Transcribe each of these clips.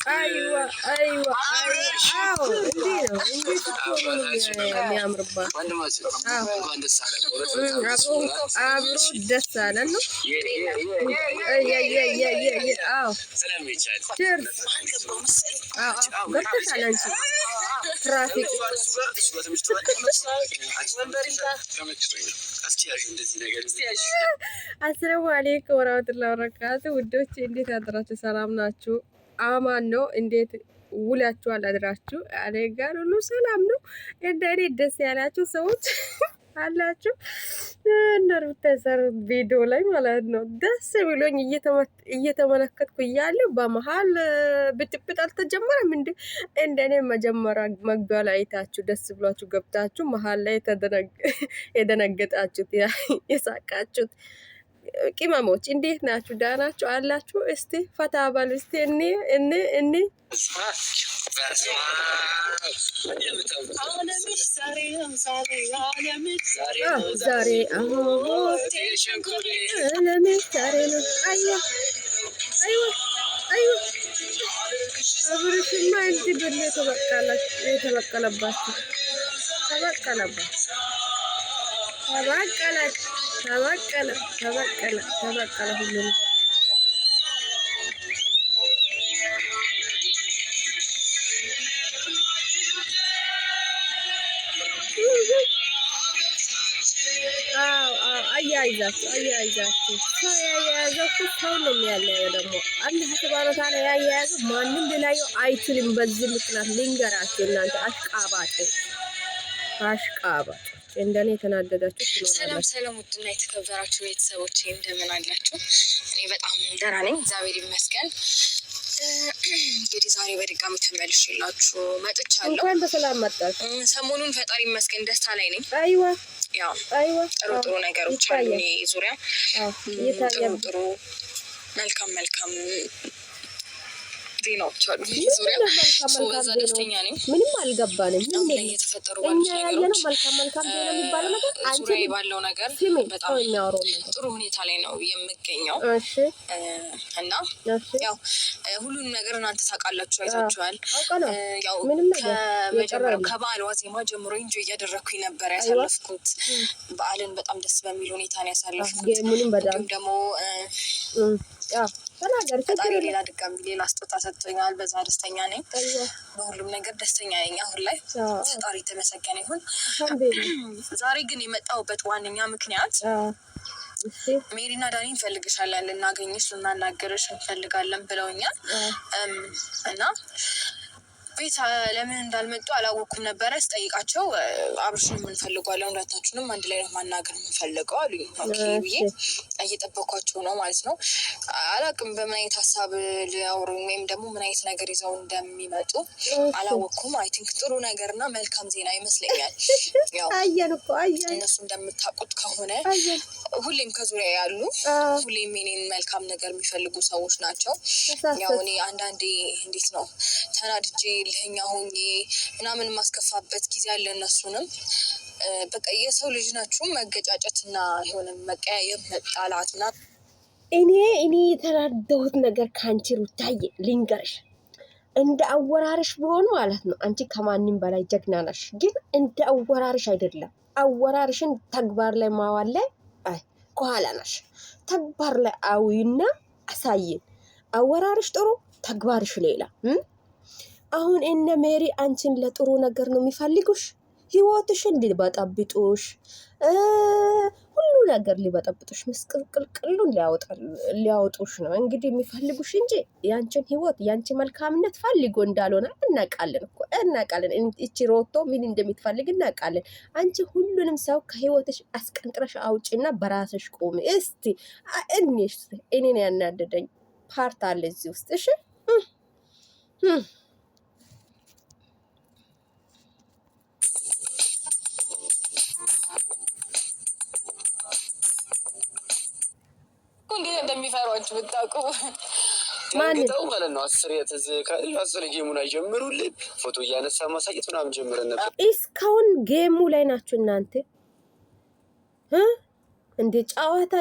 ايوه ايوه ايوه እንዴ ነው የሚያምርባት አብሮ ደስ አለን ነው ትራፊክ አሰላሙ አለይኩም ወራህመቱላሂ ወበረካቱ ውዶች እንዴት አድራችሁ ሰላም ናችሁ አማን ነው እንዴት ውላችሁ አላድራችሁ እኔ ጋር ሁሉ ሰላም ነው እንደኔ ደስ ያላችሁ ሰዎች አላችሁ እንደርተሰር ቪዲዮ ላይ ማለት ነው ደስ ብሎኝ እየተመለከትኩ እያለ በመሃል ብጥብጥ አልተጀመረም እንዴ እንደኔ መጀመሪያ መግቢያ ላይ አይታችሁ ደስ ብሏችሁ ገብታችሁ መሃል ላይ የደነገጣችሁት የሳቃችሁት ቅመሞች እንዴት ናችሁ ዳናችሁ አላችሁ እስቲ ፈታ በሉ እስቲ እኔ ዛሬ አብርሽማ እንጂ ብለ የተበቀለባችሁ ተበቀለ ሁሉንም አያይዛችሁ ሰው ነው የሚያለየው ደግሞ አላህ ተባረከ ወተዓላ ያያያዘው ማንም ሊላየው አይችልም በዚህ ምክንያት ልንገራችሁ እናንተ አሽቃባጭ እንደኔ የተናደዳችሁ ሰላም ውድና የተከበራችሁ ቤተሰቦቼ እንደምን አላችሁ እኔ በጣም ደህና ነኝ እግዚአብሔር ይመስገን እንግዲህ ዛሬ በድጋሚ ተመልሼላችሁ መጥቻለሁ እንኳን በሰላም መጣሽ ሰሞኑን ፈጣሪ ይመስገን ደስታ ላይ ነኝ ያው ጥሩ ነገሮች አሉ እኔ ዙሪያ ጥሩ መልካም ዜናዎች አሉ ዙሪያ በዛ ደስተኛ ነኝ ምንም አልገባንም ምን እየተፈጠሩ ባለው መልካም ዜና የሚባለው ነገር አንቺ ባለው ነገር በጣም ጥሩ ሁኔታ ላይ ነው የምገኘው እና ያው ሁሉንም ነገር እናንተ ታውቃላችሁ አይታችኋል ያው ከመጀመሪያው ከበዓል ዋዜማ ጀምሮ እንጂ እያደረኩኝ ነበር ያሳለፍኩት በዓልን በጣም ደስ በሚል ሁኔታ ነው ያሳለፍኩት ምንም ደግሞ ፈጣሪ ሌላ ድጋሚ ሌላ ስጦታ ሰጥቶኛል በዛ ደስተኛ ነኝ በሁሉም ነገር ደስተኛ ነኝ አሁን ላይ ፈጣሪ የተመሰገነ ይሁን ዛሬ ግን የመጣሁበት ዋነኛ ምክንያት ሜሪና ዳኒ እንፈልግሻለን ልናገኝሽ ልናናገርሽ እንፈልጋለን ብለውኛል እና ቤት ለምን እንዳልመጡ አላወኩም ነበር ስጠይቃቸው አብርሽን እንፈልጋለን ሁለታችሁንም አንድ ላይ ነው ማናገር እንፈልገው አሉኝ ኦኬ ብዬ እየጠበኳቸው ነው ማለት ነው አላቅም በምን አይነት ሀሳብ ሊያወሩኝ ወይም ደግሞ ምን አይነት ነገር ይዘው እንደሚመጡ አላወኩም አይ ቲንክ ጥሩ ነገርና መልካም ዜና ይመስለኛል ያው እነሱ እንደምታውቁት ከሆነ ሁሌም ከዙሪያ ያሉ ሁሌም የኔን መልካም ነገር የሚፈልጉ ሰዎች ናቸው ያው እኔ አንዳንዴ እንዴት ነው ተናድጄ ልህኛ ሆኜ ምናምን ማስከፋበት ጊዜ አለ እነሱንም በቃ የሰው ልጅ ናችሁ መገጫጨትና የሆነ መቀያየም መጣላትና እኔ የተናደሁት ነገር ካንቺ ሩታዬ ልንገርሽ እንደ አወራርሽ ቢሆን ማለት ነው አንቺ ከማንም በላይ ጀግና ነሽ ግን እንደ አወራርሽ አይደለም አወራርሽን ተግባር ላይ ማዋል ላይ ከኋላ ነሽ ተግባር ላይ አዊና አሳይን አወራርሽ ጥሩ ተግባርሽ ሌላ አሁን እነ ሜሪ አንቺን ለጥሩ ነገር ነው የሚፈልጉሽ ህይወትሽን ሊበጠብጡሽ ሁሉ ነገር ሊበጠብጡሽ መስቀልቅሉን ሊያወጡሽ ነው እንግዲህ የሚፈልጉሽ እንጂ ያንቺን ህይወት ያንቺ መልካምነት ፈልጎ እንዳልሆነ እናቃለን እቺ ሮቶ ምን እንደምትፈልግ እናቃለን አንቺ ሁሉንም ሰው ከህይወትሽ አስቀንጥረሽ አውጪና በራስሽ ቆሚ እስቲ እኔን ያናደደኝ ፓርት አለ እዚህ ውስጥ እሺ እንዴት እንደሚፈሯችሁ ብታውቁ ማንተው ማለት ነው 10 ጌሙን አይጀምሩልኝ ፎቶ እያነሳ ማሳየት ምናምን ጀምረን ነበር እስካሁን ጌሙ ላይ ናችሁ እናንተ እንዴ ጫዋታ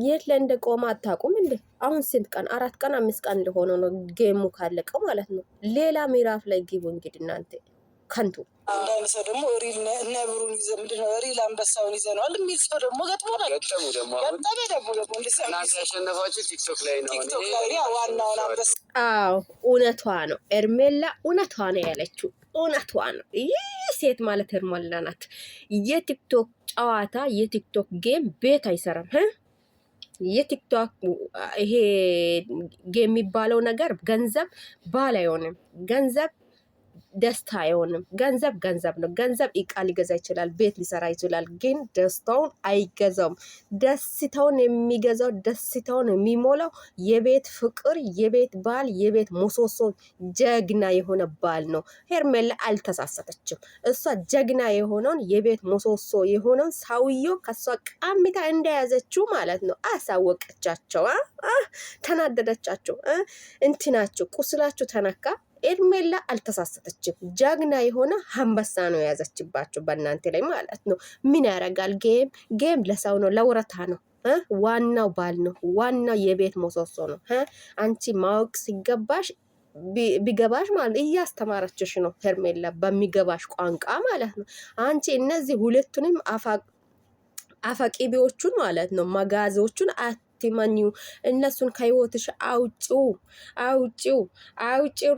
የት ላይ እንደቆመ አታውቁም እንዴ አሁን ስንት ቀን 4 ቀን 5 ቀን ሊሆነው ነው ጌሙ ካለቀ ማለት ነው። ሌላ ምዕራፍ ላይ ግቡ እንግዲህ እናንተ ከንቱ። አንዳንድ ሰው ደግሞ ሪል ነብሩን ይዘ ምንድን ነው ሪል አንበሳውን ይዘነዋል የሚል ሰው ደግሞ ገጥሞናል። ገጠሙ ደግሞ እናንተ ያሸነፋችሁ ቲክቶክ ላይ ነው። ቲክቶክ ላይ ዋናውን አንበሳ። አዎ እውነቷ ነው። ኤርሜላ እውነቷ ነው ያለችው እውነቷ ነው። ይህ ሴት ማለት ሄርሜላ ናት። የቲክቶክ ጨዋታ የቲክቶክ ጌም ቤት አይሰራም። የቲክቶክ ይሄ ጌም የሚባለው ነገር ገንዘብ ባል አይሆንም። ገንዘብ ደስታ አይሆንም። ገንዘብ ገንዘብ ነው። ገንዘብ እቃ ሊገዛ ይችላል፣ ቤት ሊሰራ ይችላል፣ ግን ደስታውን አይገዛውም። ደስታውን የሚገዛው ደስታውን የሚሞላው የቤት ፍቅር፣ የቤት ባል፣ የቤት ምሰሶ ጀግና የሆነ ባል ነው። ሄርሜላ አልተሳሳተችም። እሷ ጀግና የሆነውን የቤት ምሰሶ የሆነውን ሰውየው ከሷ ቃሚታ እንደያዘችው ማለት ነው አሳወቀቻቸው። ተናደደቻቸው። እንትናቸው ቁስላቸው ተነካ። ኤርሜላ አልተሳሳተችም። ጀግና የሆነ አንበሳ ነው የያዘችባቸው በእናንተ ላይ ማለት ነው። ምን ያደርጋል? ጌም ለሰው ነው፣ ለውረታ ነው። ዋናው ባል ነው። ዋናው የቤት ምሰሶ ነው። አንቺ ማወቅ ሲገባሽ ቢገባሽ ማለት እያስተማረችሽ ነው ሄርሜላ በሚገባሽ ቋንቋ ማለት ነው። አንቺ እነዚህ ሁለቱንም አፈቂቢዎቹን ማለት ነው መጋዞቹን አትመኒው። እነሱን ከህይወትሽ አውጪው።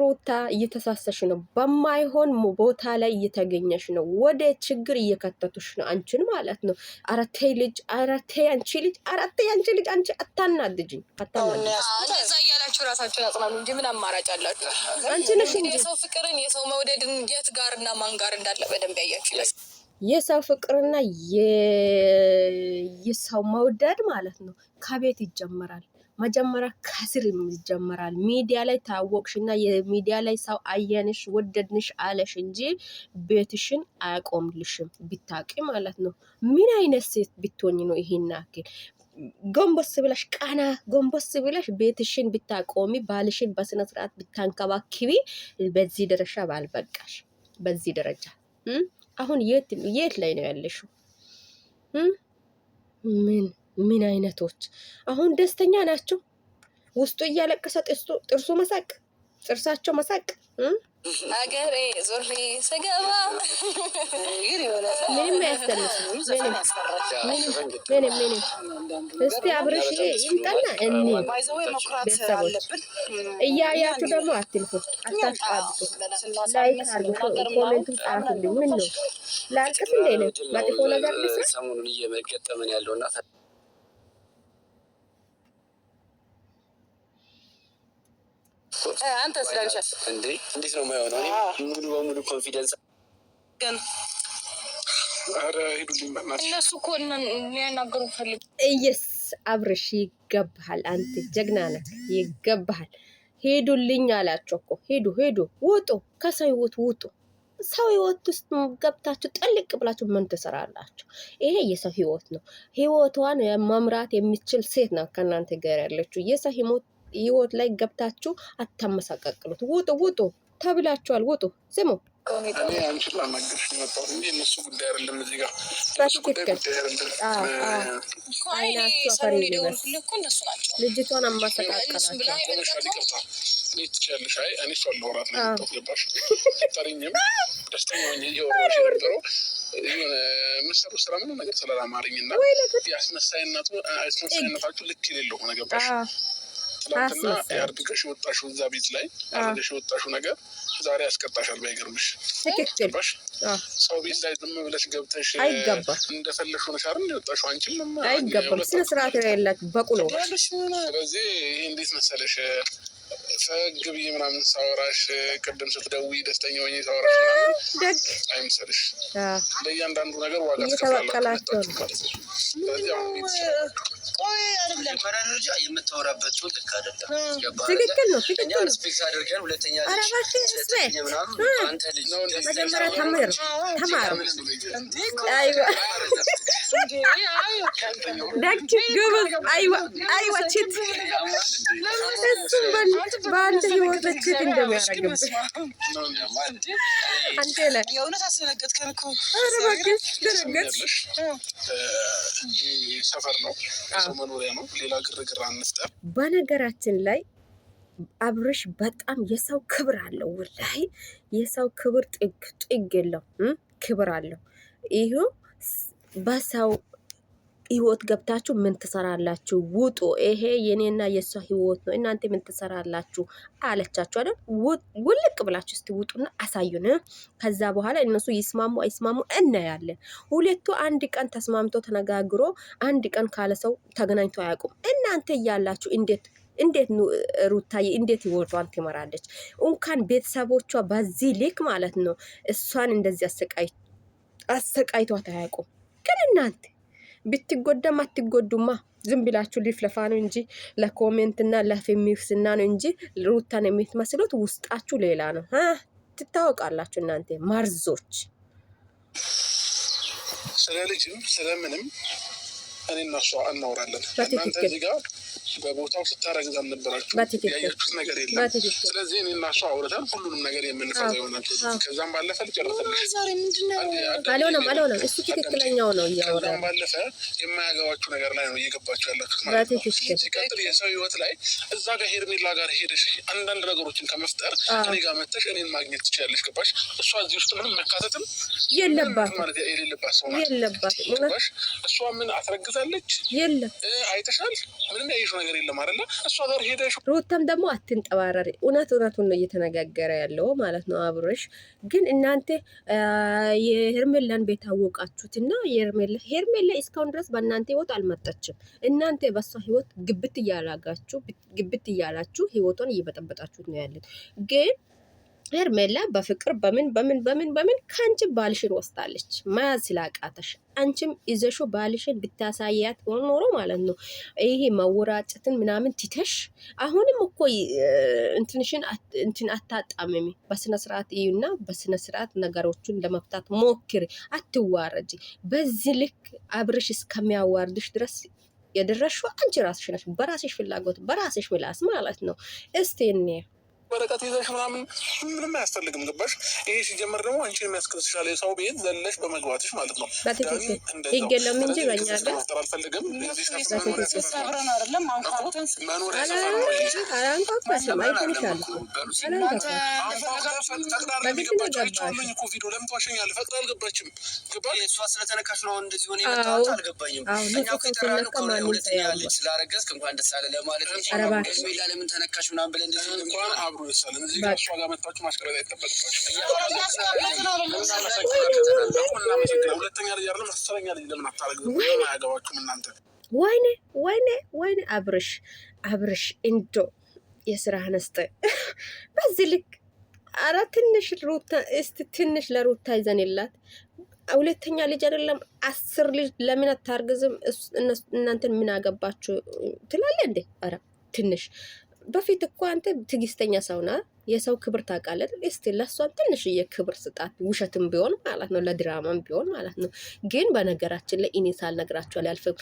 ሩታ እየተሳሰሽ ነው። በማይሆን ቦታ ላይ እየተገኘሽ ነው። ወደ ችግር እየከተቱሽ ነው አንቺን ማለት ነው። አረቴ አንቺ ልጅ አንቺ አታናድጅኝ። እንደዛ እያላችሁ ራሳችሁን አጽናኑ እንጂ ምን አማራጭ አላችሁ? አንቺ ነሽ እንጂ የሰው ፍቅርን የሰው መውደድን የት ጋር እና ማን ጋር እንዳለ በደንብ ያያችሁ። የሰው ፍቅርና የሰው መውደድ ማለት ነው ከቤት ይጀመራል። መጀመሪያ ከስር ይጀመራል። ሚዲያ ላይ ታወቅሽና የሚዲያ ላይ ሰው አየንሽ ወደድንሽ አለሽ እንጂ ቤትሽን አያቆምልሽም ቢታቂ ማለት ነው። ምን አይነት ሴት ብትሆኝ ነው ይሄን ያክል ጎንበስ ብለሽ ቀና ጎንበስ ብለሽ ቤትሽን ብታቆሚ ባልሽን በስነ ስርዓት ብታንከባክቢ በዚህ ደረጃ ባልበቃሽ። በዚህ ደረጃ አሁን የት ላይ ነው ያለሽው? ምን አይነቶች አሁን ደስተኛ ናቸው? ውስጡ እያለቀሰ ጥርሱ መሳቅ፣ ጥርሳቸው መሳቅ። አገሬ ዞሬ ስገባ ምንም ያስተንስ ምንም እስቲ አብረሽ ይምጣና እኔ ቤተሰቦች እያያችሁ ደግሞ አትልፉ፣ አታስቃብጡ። ላይክ አድርጉ፣ ኮሜንት ጻፉልኝ። ምን ነው ላልቅስ እንዴ ነው? መጥፎ ነገር ልስራ? ሰሞኑን እየገጠመን ያለውና አንተ ስለልሻት እንዴ እንዴት ነው የማይሆነው? ሙሉ በሙሉ ኮንፊደንስ ግን አረ ሄዱልኝ በእናትሽ። እነሱ እኮ የሚያናገሩ ፈልግ እየስ አብርሽ ይገባሃል። አንተ ጀግና ነህ፣ ይገባሃል። ሄዱልኝ አላቸው እኮ ሄዱ፣ ውጡ፣ ከሰው ህይወት ውጡ። ሰው ህይወት ውስጥ ገብታችሁ ጠልቅ ብላችሁ ምን ትሰራላችሁ? ይሄ የሰው ህይወት ነው። ህይወቷን መምራት የሚችል ሴት ነው ከእናንተ ጋር ያለችው። የሰው ህይወት ላይ ገብታችሁ አታመሳቀቅሉት። ውጡ ተብላችኋል። ውጡ። ስሙ እኔ አንቺን ላናገርሽ ነው የመጣሁት እንጂ እነሱ ጉዳይ አይደለም። እዚህ ጋር ልጅቷን አማሰቃቀላቸው ትችያለሽ። አይ እኔ እሷን ላወራት ነው የመጣሁት። ገባሽ? ጠሪኝም ደስተኛ ሆኜ እያወራሁሽ የነበረው የሆነ የምትሰሩት ስራ ምንም ነገር ስላላማረኝና የአስመሳይነታችሁ ልክ የሌለው ሆነ። ገባሽ? ትናንትና የአርግቀሽ የወጣሽው እዛ ቤት ላይ አርገሽ የወጣሽው ነገር ዛሬ ያስቀጣሻል። ባይገርምሽ ገባሽ? ሰው ቤት ላይ ዝም ብለሽ ገብተሽ እንደፈለሽ ሆነሽ አይደል የወጣሽው? አንቺም አይገባም። ስነ ስርዓት ያላት በቁሎ። ስለዚህ ይሄ እንዴት መሰለሽ ፈግ ብዬ ምናምን ሳወራሽ ቅድም ስትደውይ ደስተኛ ሆኜ ሳወራሽ ደግ አይምሰልሽ። ለእያንዳንዱ ነገር ዋጋ ትከፍላላችሁ ማለት ነው። ስለዚህ አሁን መጀመሪያ ደረጃ የምታወራበት ልክ አይደለም። ትክክል ነው። እኛ ሪስፔክት አድርገን ሁለተኛ አንተ ልጅ መጀመሪያ ተማር ደግ ጎበዝ። አይዋ ችት እሱም በላ በአንተ ህይወት እችት እንደሚያደርግብህ አንተ ላይ የእውነት አስደነገጥከን እኮ። ኧረ እባክሽ ደነገጥሽ። ሰፈር ነው ሰው መኖሪያ ነው። ሌላ ግርግር አንፍጠር። በነገራችን ላይ አብርሽ በጣም የሰው ክብር አለው። ወላሂ የሰው ክብር ጥግ የለው ክብር አለው። ይሄው በሰው ህይወት ገብታችሁ ምን ትሰራላችሁ? ውጡ። ይሄ የኔና የሷ ህይወት ነው። እናንተ ምን ትሰራላችሁ አለቻችሁ አይደል? ውልቅ ብላችሁ እስቲ ውጡና አሳዩን። ከዛ በኋላ እነሱ ይስማሙ አይስማሙ እናያለን። ሁለቱ አንድ ቀን ተስማምቶ ተነጋግሮ አንድ ቀን ካለ ሰው ተገናኝቶ አያውቁም። እናንተ እያላችሁ እንዴት ሩታዬ እንዴት ህይወቷን ትመራለች? እንኳን ቤተሰቦቿ በዚህ ልክ ማለት ነው እሷን እንደዚህ አሰቃይቷት አያውቁም። ግን እናንተ ብትጎዳም አትጎዱማ። ዝም ብላችሁ ሊፍለፋ ነው እንጂ ለኮሜንትና ለፌሚኒስትና ነው እንጂ ሩታን የምትመስሉት ውስጣችሁ ሌላ ነው። ትታወቃላችሁ እናንተ ማርዞች። ስለ ልጅም ስለምንም እኔ እና እሷ እናወራለን። እናንተ እዚህ ጋር በቦታው ስታረግዝ አልነበራችሁ፣ ያያችሁት ነገር የለም። ስለዚህ እኔ እና እሷ አውርተን ሁሉንም ነገር የምንፈታው ይሆናል። ከዛም ባለፈ ልጨርሰልሽ። አልሆነም እሱ ትክክለኛው ነው እያወራ። ከዛም ባለፈ የማያገባችሁ ነገር ላይ ነው እየገባችሁ ያላችሁት ማለት ነው። ሲቀጥል የሰው ህይወት ላይ እዛ ጋር ሄርሜላ ጋር ሄደሽ አንዳንድ ነገሮችን ከመፍጠር እኔ ጋር መተሽ እኔን ማግኘት ትችላለሽ። ገባሽ? እሷ እዚህ ውስጥ ምንም መካተትም የለባትም ማለት የሌለባት ሰው ናት። ገባሽ? እሷ ምን አትረግዛለች? የለም አይተሻል። ምንም ያየሽው ነገር የለም አይደለ? እሷ ጋር ሄደሽ ሩታም ደግሞ አትንጠባረሪ። እውነቱን ነው እየተነጋገረ ያለው ማለት ነው። አብርሽ ግን እናንተ የሄርሜላን ቤት አወቃችሁትና ሄርሜላ እስካሁን ድረስ በእናንተ ህይወት አልመጣችም። እናንተ በሷ ህይወት ግብት እያላችሁ ህይወቷን እየበጠበጣችሁት ነው ያለን። ግን ሄርሜላ በፍቅር በምን ከአንቺ ባልሽን ወስዳለች መያዝ ስላቃተሽ። አንቺም ይዘሹ ባልሽን ብታሳያት ኖሮ ማለት ነው ይሄ መወራጨትን ምናምን ትተሽ አሁንም እኮ እንትን አታጣምሚ። በስነ ስርዓት እዩና በስነ ስርዓት ነገሮችን ለመፍታት ሞክሪ። አትዋረጂ። በዚህ ልክ አብርሽ እስከሚያዋርድሽ ድረስ የደረሽው አንቺ ራስሽ ነሽ። በራስሽ ፍላጎት በራስሽ ምላስ ማለት ነው። እስቲ እኔ ወረቀት ይዘሽ ምናምን ምንም አያስፈልግም። ገባሽ? ይሄ ሲጀመር ደግሞ አንቺን የሚያስከስሻል የሰው ቤት ዘለሽ በመግባትሽ ማለት ነው። ይገለም እንጂ በእኛ ጋር አልፈልግም። ሰብረን አይደለም አንኳኩተን መኖሪያ ሰፈር ነው። ቪዲዮ ለምን ትዋሸኛለህ? ፈቅድ አልገባችም። ገባሽ? እሷ ስለተነካሽ ነው እንደዚህ ሆነ የመጣሁት። አልገባኝም። እኛ ከተራን ሁለተኛ ልጅ ስላረገዝክ እንኳን ደስ አለ ለማለት ነው። ሄርሜላ ለምን ተነካሽ ምናምን ብለን እንደዚህ እንኳን አብሮ ይሳለን። እዚህ ጋር እሷ ጋር መጣችሁ ማስቀረት አይጠበቅባችሁ። ሁለተኛ ልጅ አይደለም አስረኛ ልጅ ለምን አታረግዙም? አያገባችሁም እናንተ። ወይኔ አብርሽ እንዶ የስራ ነስተ በዚህ ልክ አረ ትንሽ ለሩታ ይዘንላት። ሁለተኛ ልጅ አይደለም 10 ልጅ ለምን አታርግዝም? እናንተን ምን አገባችሁ ትላለህ እንዴ? አረ ትንሽ በፊት እኮ አንተ ትዕግስተኛ ሰው ነህ። የሰው ክብር ታውቃለህ። እስቲ ለሷን ትንሽዬ ክብር ስጣት። ውሸትም ቢሆን ማለት ነው፣ ለድራማም ቢሆን ማለት ነው። ግን በነገራችን ላይ እኔ ሳልነግራችሁ አላልፍም።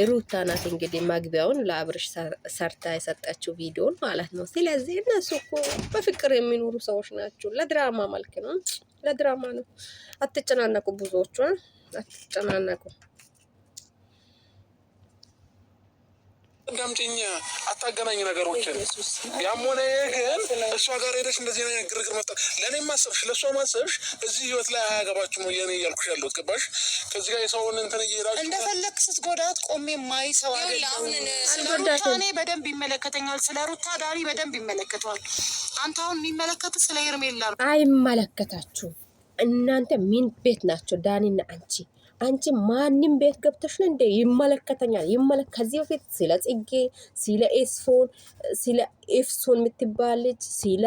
ሩታ ናት እንግዲህ መግቢያውን ለአብርሽ ሰርታ የሰጠችው ቪዲዮን ማለት ነው። ስለዚህ እነሱ እኮ በፍቅር የሚኖሩ ሰዎች ናቸው። ለድራማ መልክ ነው፣ ለድራማ ነው። አትጨናነቁ፣ ብዙዎቹ አትጨናነቁ። ዳምጪኝ አታገናኝ ነገሮችን። ያም ሆነ ግን እሷ ጋር ሄደሽ እንደዚህ አይነት ግርግር መፍጠር ለእኔ ማሰብሽ ለእሷ ማሰብሽ እዚህ ህይወት ላይ አያገባችሁ ነው የኔ እያልኩሽ ያለሁት። ገባሽ? ከዚህ ጋር የሰውን እንትን እየሄዳችሁ እንደፈለግ ስትጎዳት ቆሜ ማይ ሰው አይደለም። ስለ ሩታ እኔ በደንብ ይመለከተኛል። ስለ ሩታ ዳኒ በደንብ ይመለከተዋል። አንተ አሁን የሚመለከት ስለ ሄርሜላ ነው። አይመለከታችሁ። እናንተ ምን ቤት ናቸው? ዳኒና አንቺ ማንም ቤት ገብተሽ ነው እንዴ? ይመለከተኛል። ከዚህ በፊት ስለ ጽጌ፣ ስለ ኤፍሶን የምትባል ልጅ፣ ስለ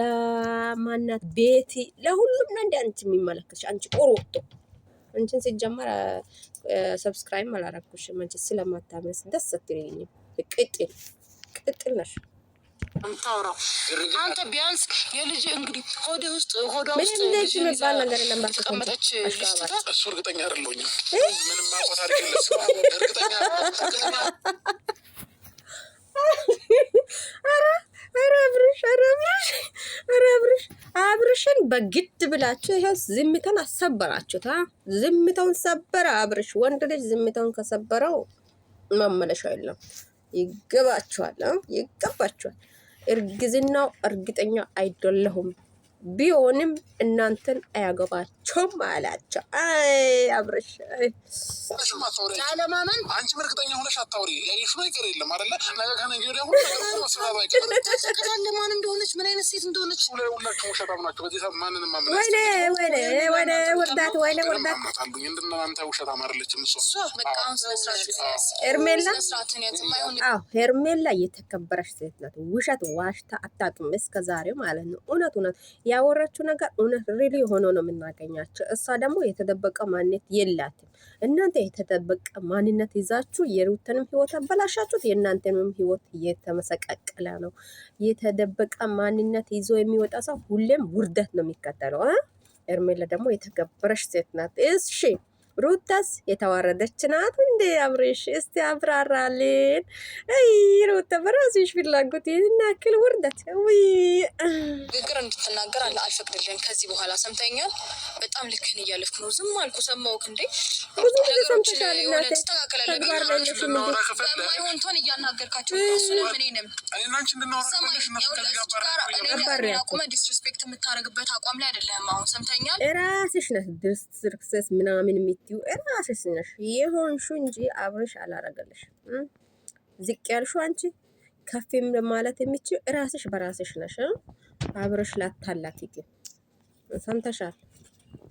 ማናት ቤቲ፣ ለሁሉም ነው እንዴ አንቺ የሚመለከትሽ? አንቺ ቆሮጦ። አንቺን ሲጀመር ሰብስክራይብ አላረኩሽም። አንቺ ስለማታመስ ደስ አትለኝም። ቅጥል ነሽ ታውራው አንተ ቢያንስ የልጅ እንግዲህ ሆዷ ውስጥ ልጅ የሚባል ነገር የለም። ተቀመጠች። እሱ እርግጠኛ አይደለሁኝም። ምንም ማቆት አድርገለስ እርግጠኛ በግድ ብላችሁ ይሄው ዝምታን አሰበራችሁት። ዝምታውን ሰበረ አብርሽ። ወንድ ልጅ ዝምታውን ከሰበረው መመለሻ የለም። ይገባችኋል፣ ይገባችኋል። እርግዝናው እርግጠኛ አይደለሁም ቢሆንም እናንተን አያገባቸውም አላቸው። አይ አብርሽ አለማመን አንቺ እርግጠኛ ሆነሽ አታውሪ። ያየሽ ነው ይቀር የለም አይደለ? ነገ ከነገ ወዲያ ሁሉ ነገር መስራቱ አይቀርም። ተሰቀላለ ማን እንደሆነች ምን አይነት ሴት እንደሆነች ሁላችሁ ውሸታም ናችሁ። በዚህ ሰዓት ማንንም ማመን ወይኔ ወርዳት አሉኝ። እንደናንተ ውሸታም አይደለችም እሷ። በቃ አሁን ስነስርዓት ሄርሜላ የተከበረች ሴት ናት። ውሸት ዋሽታ አታውቅም እስከዛሬ ማለት ነው። እውነት ያወራችው ነገር እውነት ሪሊ ሆኖ ነው የምናገኛቸው። እሷ ደግሞ የተደበቀ ማንነት የላትም። እናንተ የተደበቀ ማንነት ይዛችሁ የሩትንም ህይወት አበላሻችሁት። የእናንተንም ህይወት እየተመሰቀቀለ ነው። የተደበቀ ማንነት ይዞ የሚወጣ ሰው ሁሌም ውርደት ነው የሚከተለው። ሄርሜላ ደግሞ የተከበረች ሴት ናት። እሺ ሩታስ የተዋረደች ናት እንዴ? አብሬሽ እስቲ አብራራልን። አይ ሩታ በራስሽ ፍላጎት ይህን ያክል ውርደት ግግር እንድትናገር አልፈቅድልህም ከዚህ በኋላ ሰምተኛል። በጣም ልክህን እያለፍክ ነው። ዝም አልኩ ሰማሁክ እንዴ? ነገሮችን የሆነ ተስተካከላለ በማይሆን ቶን እያናገርካቸው እሱንም እኔንም አቁመ ዲስሪስፔክት የምታደርግበት አቋም ላይ አይደለም። አሁን ሰምተኛል። ራስሽ ነህ ዲስሪስፔክት ምናምን ራስሽ ነሽ የሆንሹ እንጂ አብርሽ አላረገልሽ። ዝቅ ያልሹ አንቺ ከፍም ማለት የሚችል ራስሽ በራስሽ ነሽ። አብርሽ ላታላክ ይገ ሰምተሻል?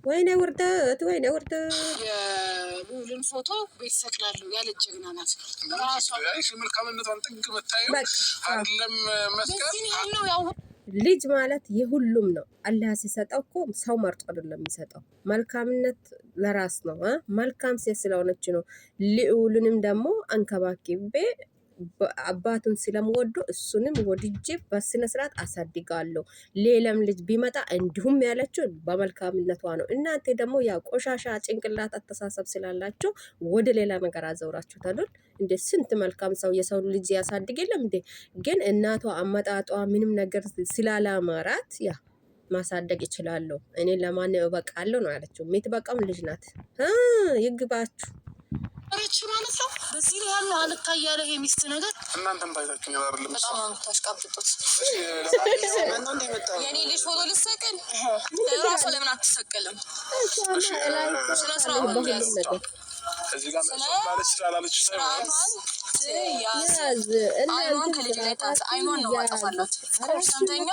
ወይኔ ውርደት፣ ወይኔ ውርደት። የሉልን ፎቶ ቤት ሰቅላለሁ ያለች ጀግና ናት። ራሷ መልካምነቷን ጥግ መታየው አይደለም መስከር ልጅ ማለት የሁሉም ነው። አላህ ሲሰጠው እኮ ሰው መርጦ አይደለም የሚሰጠው። መልካምነት ለራስ ነው። መልካም ሴት ስለሆነች ነው። ልዑልንም ደግሞ አንከባክቤ አባቱን ስለምወዱ እሱንም ወድጄ በስነ ስርዓት አሳድጋለሁ። ሌላም ልጅ ቢመጣ እንዲሁም ያለችው በመልካምነቷ ነው። እናንተ ደግሞ ያ ቆሻሻ ጭንቅላት አስተሳሰብ ስላላችሁ ወደ ሌላ ነገር አዘውራችሁታል። እንደ ስንት መልካም ሰው የሰው ልጅ ያሳድግ የለም እንዴ? ግን እናቷ አመጣጧ ምንም ነገር ስላላማራት ያ ማሳደግ ይችላሉ። እኔ ለማን እበቃለሁ ነው ያለችው። የምትበቃም ልጅ ናት። ይግባችሁ አረች ማለት ነው። በዚህ ላይ ያለው አልታያለ የሚስት ነገር እናንተም ታይታችሁ ነው አይደለም? በጣም ታሽቃብጡት። የኔ ልጅ ሆኖ ልሰቀል ራሷ ለምን አትሰቀልም? እዚህ ጋር ማለት ስላለች አይኗን ከልጅ ላይ ታንሳ አይኗን ነው ማጠፋላት። ሰምተኛ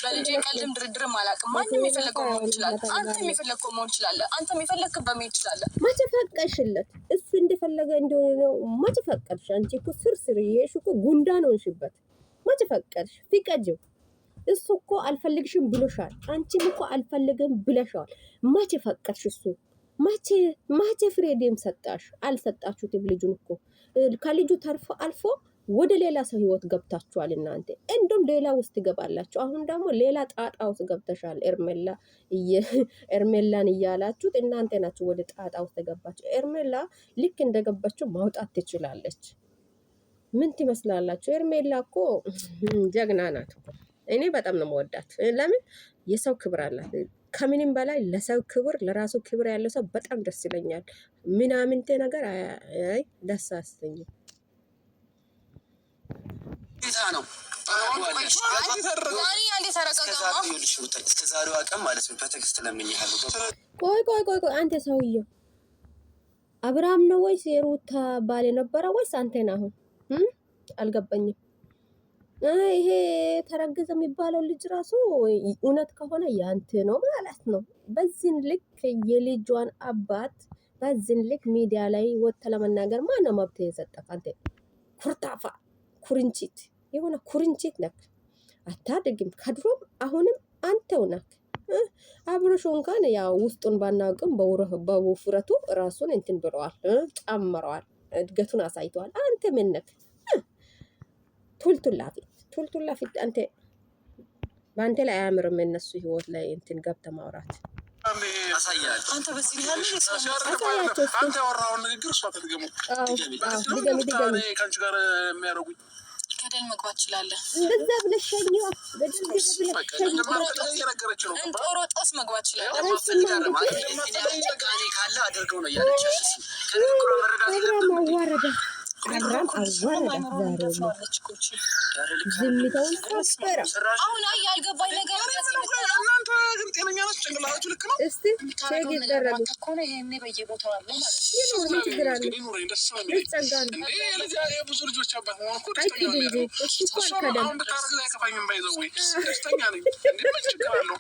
በልጅ ቀልድም ድርድርም አላውቅም። ማንም የፈለገው መሆን ይችላል። አንተም የፈለግከው መሆን ይችላል። አንተም የፈለግክበት መሄድ ይችላል። መቼ ፈቀድሽለት? እሱ እንደፈለገ እንደሆነ ነው። መቼ ፈቀድሽ? አንቺ እኮ ስርስር ይሄሽ እኮ ጉንዳ ነው እንሽበት። መቼ ፈቀድሽ? ፍቀጂው። እሱ እኮ አልፈልግሽም ብሎሻል። አንቺም እኮ አልፈልግም ብለሻል። መቼ ፈቀድሽ? እሱ ማቼ ፍሬዴም ሰጣሽ? አልሰጣችሁትም። ልጁን እኮ ከልጁ ተርፎ አልፎ ወደ ሌላ ሰው ህይወት ገብታችኋል። እናንተ እንደውም ሌላ ውስጥ ትገባላችሁ። አሁን ደግሞ ሌላ ጣጣ ውስጥ ገብተሻል። ኤርሜላን እያላችሁት እናንተ ናችሁ ወደ ጣጣ ውስጥ ገባችሁ። ኤርሜላ ልክ እንደገባችሁ ማውጣት ትችላለች። ምን ትመስላላችሁ? ኤርሜላ እኮ ጀግና ናት እኮ። እኔ በጣም ነው የምወዳት። ለምን የሰው ክብር አላት። ከምንም በላይ ለሰው ክብር ለራሱ ክብር ያለው ሰው በጣም ደስ ይለኛል። ምናምንቴ ነገር አይ ደስ አያሰኝም። ነው እስከዛሬዋ ቀን ማለት ነው። በቴክስት ለምኜሃለሁ። ቆይ አንተ ሰውዬው አብርሃም ነው ወይስ የሩታ ባል የነበረ ወይስ አንተ ነህ? አሁን አልገባኝም። ይሄ ተረገዘ የሚባለው ልጅ ራሱ እውነት ከሆነ ያንተ ነው ማለት ነው። በዚህን ልክ የልጇን አባት በዚህን ልክ ሚዲያ ላይ ወጥተ ለመናገር ማነው መብት የሰጠህ? አንተ ኩርታፋ ኩርንቺት የሆነ ኩርንቺት ነክ አታድግም። ከድሮም አሁንም አንተው ነክ። አብርሽ እንኳን ያው ውስጡን ባናውቅም በውፍረቱ ራሱን እንትን ብለዋል፣ ጨምረዋል፣ እድገቱን አሳይተዋል። አንተ ምን ነክ? ቱልቱላ ፊት አንተ በአንተ ላይ አያምርም። እነሱ ህይወት ላይ እንትን ገብተህ ማውራት አንተ በዚህ ያለ አንተ ያወራውን ንግግር እሷ ተድገሙ ድገሚ ከአንቺ ጋር የሚያደርጉኝ ገደል መግባት ይችላል። እንደዛ ብለሽ ሸኝዋ ገደል ብለሽ እንጦሮጦስ መግባት ይችላል። ካለ አድርገው ነው ያለችሽ። ማዋረደ አብራም አዋረደ ዝምታውን ሰበረ። አሁን ያልገባኝ ነገር እናንተ ግን ጤነኛ ናችሁ? ጭንቅላታችሁ ልክ ነው? እስቲ ሼግ ይደረጉ ከሆነ ይሄኔ በየቦታው አለ ማለት ነው። ብዙ ልጆች አባት ነው እኮ ደስተኛ ነው።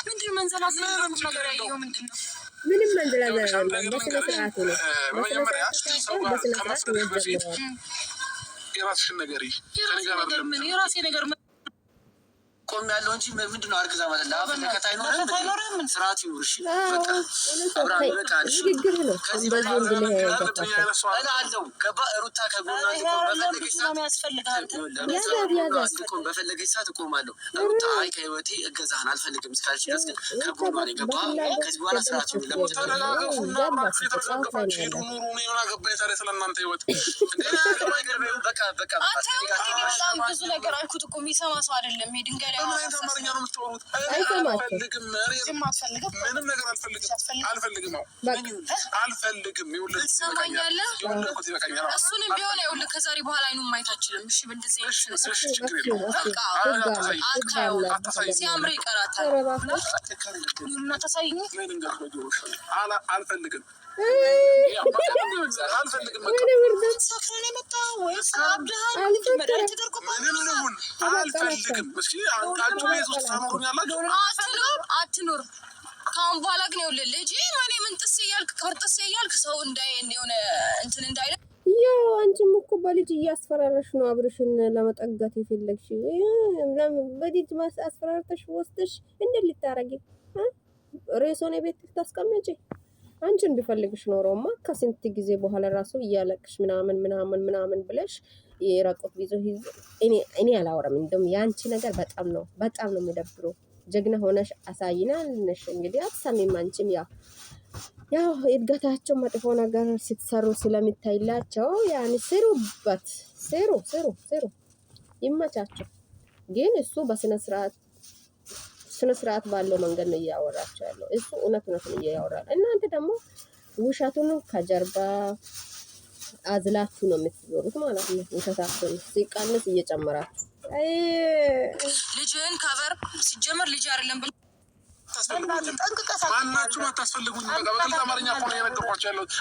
ምንድን መንዘላዘል ነገር ያየው ምንድን ነው? ምንም መንዘላዘል በስነ ስርዓቱ ነው። በመጀመሪያ ሰው ከማስገደድ በፊት የራስሽን ነገር ከኔ ጋር አይደለም የራሴ ነገር ቆም ያለው እንጂ ምንድነው አርግዛ ማለት ነው። አፈለከት አይኖርም ስርዓት ይውርሽ በቃ አብራም በቃ ንግግር ነው። ከዚህ በላይ አለው ገባ ሩታ ከጎና በፈለገች ሰዓት እቆማለሁ። ሩታ አይ ከህይወቴ እገዛህን አልፈልግም እስካልሽ ድረስ ግን ከጎኗ ነው ገባ። ከዚህ በኋላ ስርዓት ነው ለሞት ብዙ ነገር አልኩት እኮ የሚሰማ ሰው አይደለም። ድንጋይ ምንም ነገር አልፈልግም። እሱንም ቢሆን ይኸውልህ ከዛሬ በኋላ አይኑን ማየት አልችልም። እሺ በእንደዚህ ሲያምር ይቀራታል እና ታሳይኝ አልፈልግም አትኑር። ከአሁን በኋላ ግን ይኸውልህ ልጅ ማን ምን ጥስ እያልክ ክብር ጥስ እያልክ ሰው የሆነ እንትን እንዳይለ ያው አንቺም እኮ በልጅ እያስፈራረሽ ነው አብርሽን ለመጠጋት የፈለግሽ። በልጅ አስፈራርተሽ ወስደሽ እንዴት ልታረጊ ሬሶን ቤት ልታስቀምጪ? አንቺን ቢፈልግሽ ኖሮማ ከስንት ጊዜ በኋላ ራሱ እያለቅሽ ምናምን ብለሽ የራቆት ቢዞ እኔ አላወራም። እንደውም ያንቺ ነገር በጣም ነው የሚደብረው። ጀግና ሆነሽ አሳይናልሽ። እንግዲህ አትሰሚም አንቺም ያው እድገታቸው መጥፎ ነገር ስትሰሩ ስለሚታይላቸው ያን ስሩበት፣ ስሩ ይመቻቸው። ግን እሱ በስነ ስርዓት ባለው መንገድ ነው እያወራቸው ያለው። እሱ እውነት ነው እያወራል። እናንተ ደግሞ ውሸቱን ከጀርባ አዝላችሁ ነው የምትዞሩት ማለት ነው። ውሸታችሁን ሲቀንስ እየጨመራችሁ ልጅን ከበር ሲጀመር ልጅ አይደለም ብለ ማናችሁም አታስፈልጉኝ። በቃ በግልጽ አማርኛ እኮ ነው የነገርኳቸው ያለሁት።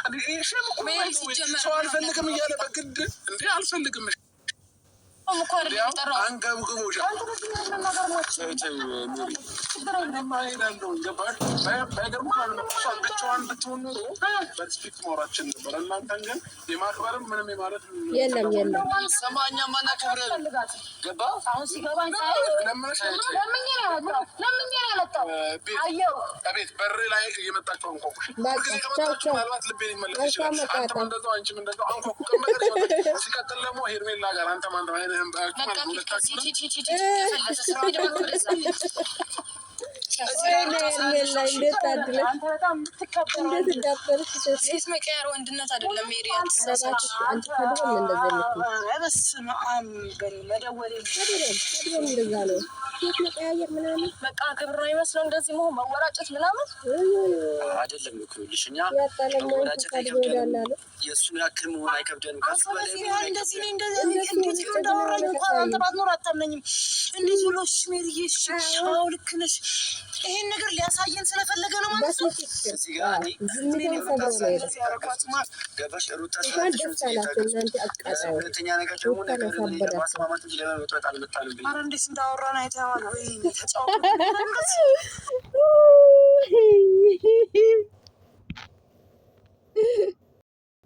ሰው አልፈልግም እያለ በግድ እንዴ አልፈልግም ቤት በር ላይ እየመጣችሁ አንኳኩሽ። ምናልባት ልቤን ይመለስ ይችላል። አንተም እንደዛው አንቺም እንደዛው አንኳኩ። ሲቀጥል ደግሞ ሄርሜላ ጋር አንተም አይነህም ሴት መቀየር ወንድነት አይደለም። በቃ ክብር ነው ይመስለው እንደዚህ መሆን መወራጨት ምናምን አይደለም እኮ ልሽ እኛ መወራጨት አይከብደንም። የእሱን ያክል መሆን አይከብደንም። እንደዚህ እንዳወራኝ እንኳን አንተ ባትኖር አታምነኝም። እንዴት ብሎ ሽሜርዬ አዎ ልክ ነሽ። ይሄን ነገር ሊያሳየን ስለፈለገ ነው ማለት ነው። እዚህ ጋር ሁለተኛ ነገር ደግሞ ማስማማት እንጂ ለመጥራት አልመጣንም። ኧረ እንዴት እንዳወራን አይተኸዋል ወይ? ተጫወቱ